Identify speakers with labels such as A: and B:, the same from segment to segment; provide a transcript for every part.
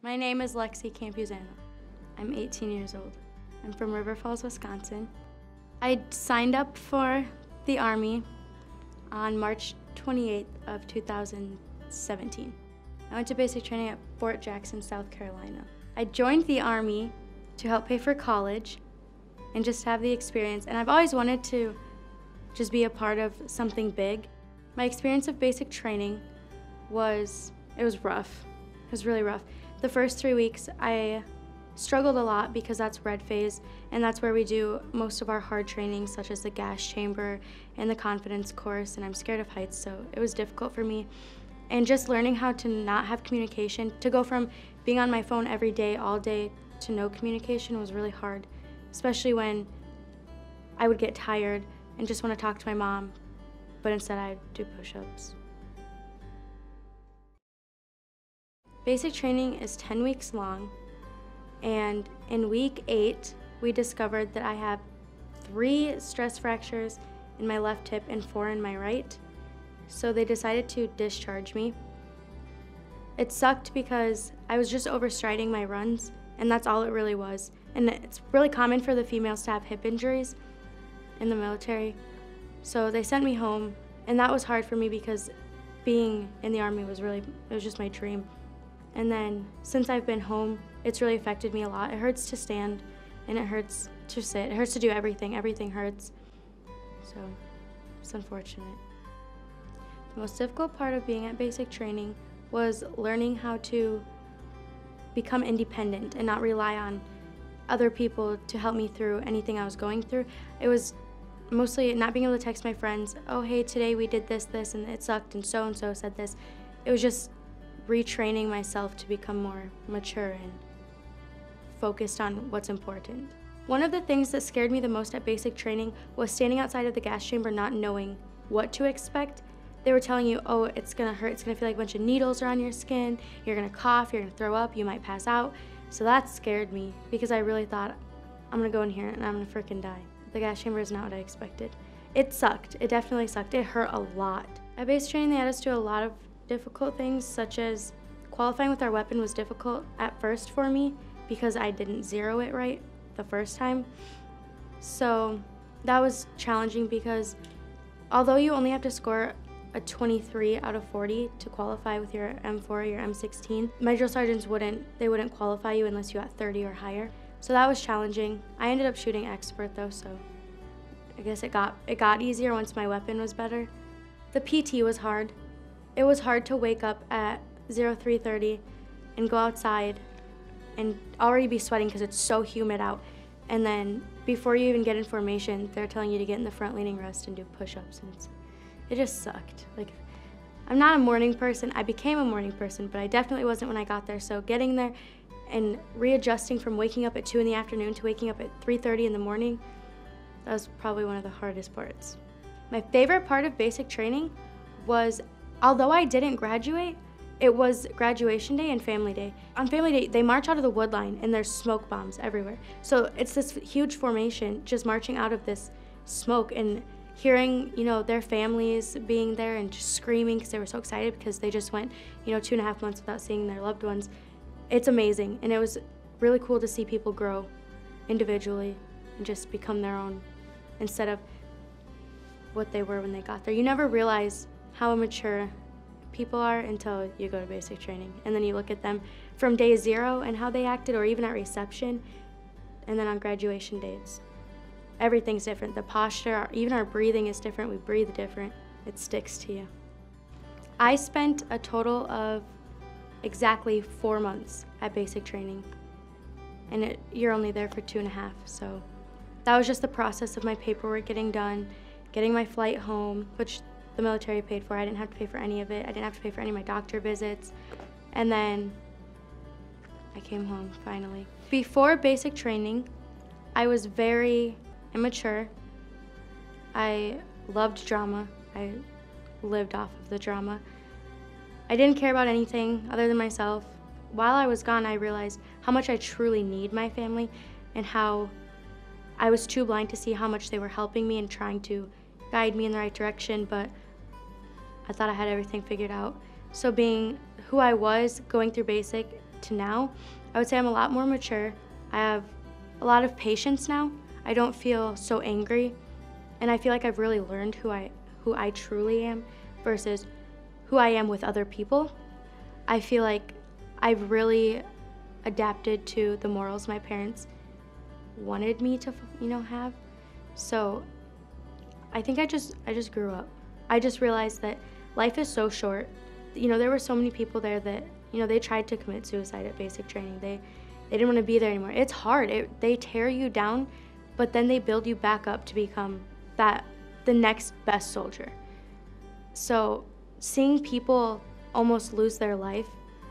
A: My name is Lexi Campuzano. I'm 18 years old. I'm from River Falls, Wisconsin. I signed up for the Army on March 28th of 2017. I went to basic training at Fort Jackson, South Carolina. I joined the Army to help pay for college and just have the experience. And I've always wanted to just be a part of something big. My experience of basic training was rough. It was really rough. The first 3 weeks, I struggled a lot because that's red phase, and that's where we do most of our hard training, such as the gas chamber and the confidence course, and I'm scared of heights, so it was difficult for me. And just learning how to not have communication, to go from being on my phone every day, all day, to no communication was really hard, especially when I would get tired and just want to talk to my mom, but instead I'd do push-ups. Basic training is 10 weeks long, and in week 8, we discovered that I have 3 stress fractures in my left hip and 4 in my right, so they decided to discharge me. It sucked because I was just overstriding my runs, and that's all it really was. And it's really common for the females to have hip injuries in the military, so they sent me home, and that was hard for me because being in the Army was just my dream. And then since I've been home, it's really affected me a lot. It hurts to stand, and it hurts to sit. It hurts to do everything. Everything hurts. So it's unfortunate. The most difficult part of being at basic training was learning how to become independent and not rely on other people to help me through anything I was going through. It was mostly not being able to text my friends, oh, hey, today we did this, and it sucked, and so said this. It was just retraining myself to become more mature and focused on what's important. One of the things that scared me the most at basic training was standing outside of the gas chamber not knowing what to expect. They were telling you, oh, it's gonna hurt, it's gonna feel like a bunch of needles are on your skin, you're gonna cough, you're gonna throw up, you might pass out. So that scared me because I really thought, I'm gonna go in here and I'm gonna frickin' die. The gas chamber is not what I expected. It sucked, it definitely sucked, it hurt a lot. At basic training, they had us do a lot of difficult things, such as qualifying with our weapon was difficult at first for me because I didn't zero it right the first time. So that was challenging because although you only have to score a 23 out of 40 to qualify with your M4 or your M16, my drill sergeants wouldn't qualify you unless you got 30 or higher. So that was challenging. I ended up shooting expert though, so I guess it got easier once my weapon was better. The PT was hard. It was hard to wake up at 03:30 and go outside and already be sweating because it's so humid out. And then before you even get in formation, they're telling you to get in the front leaning rest and do push-ups, and it just sucked. Like, I'm not a morning person. I became a morning person, but I definitely wasn't when I got there. So getting there and readjusting from waking up at 2 in the afternoon to waking up at 3:30 in the morning, that was probably one of the hardest parts. My favorite part of basic training was, although I didn't graduate, it was graduation day and family day. On family day, they march out of the wood line and there's smoke bombs everywhere. So it's this huge formation just marching out of this smoke and hearing, their families being there and just screaming because they were so excited because they just went, 2.5 months without seeing their loved ones. It's amazing, and it was really cool to see people grow individually and just become their own instead of what they were when they got there. You never realize how immature people are until you go to basic training, and then you look at them from day 0 and how they acted, or even at reception, and then on graduation days. Everything's different. The posture, even our breathing is different. We breathe different. It sticks to you. I spent a total of exactly 4 months at basic training, and you're only there for 2.5, so that was just the process of my paperwork getting done, getting my flight home, which the military paid for. I didn't have to pay for any of it. I didn't have to pay for any of my doctor visits. And then I came home finally. Before basic training, I was very immature. I loved drama. I lived off of the drama. I didn't care about anything other than myself. While I was gone, I realized how much I truly need my family and how I was too blind to see how much they were helping me and trying to guide me in the right direction, but I thought I had everything figured out. So being who I was, going through basic, to now, I would say I'm a lot more mature. I have a lot of patience now. I don't feel so angry, and I feel like I've really learned who I truly am versus who I am with other people. I feel like I've really adapted to the morals my parents wanted me to, have. So I think I just grew up. I just realized that life is so short. There were so many people there that, they tried to commit suicide at basic training. They didn't want to be there anymore. It's hard. They tear you down, but then they build you back up to become the next best soldier. So seeing people almost lose their life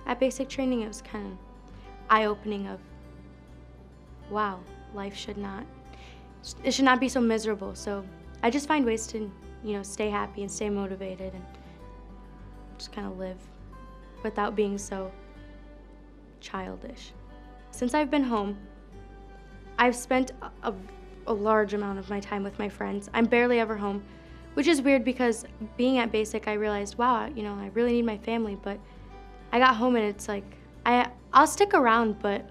A: at basic training, it was kind of eye-opening of, wow, life should not be so miserable. So I just find ways to, stay happy and stay motivated and just kind of live without being so childish. Since I've been home, I've spent a large amount of my time with my friends. I'm barely ever home, which is weird because being at basic, I realized, wow, I really need my family, but I got home and it's like, I'll stick around, but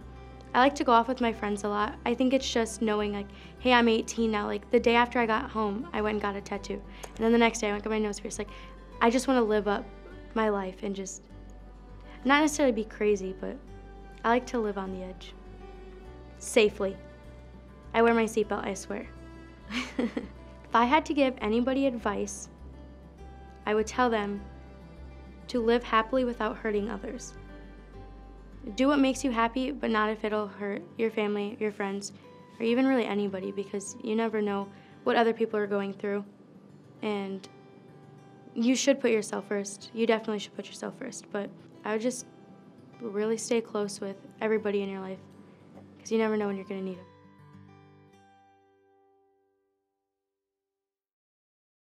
A: I like to go off with my friends a lot. I think it's just knowing like, hey, I'm 18 now. Like the day after I got home, I went and got a tattoo. And then the next day I went and got my nose pierced. Like, I just want to live up my life and just not necessarily be crazy, but I like to live on the edge. Safely. I wear my seatbelt, I swear. If I had to give anybody advice, I would tell them to live happily without hurting others. Do what makes you happy, but not if it'll hurt your family, your friends, or even really anybody, because you never know what other people are going through. And you should put yourself first. You definitely should put yourself first. But I would just really stay close with everybody in your life, because you never know when you're going to need them.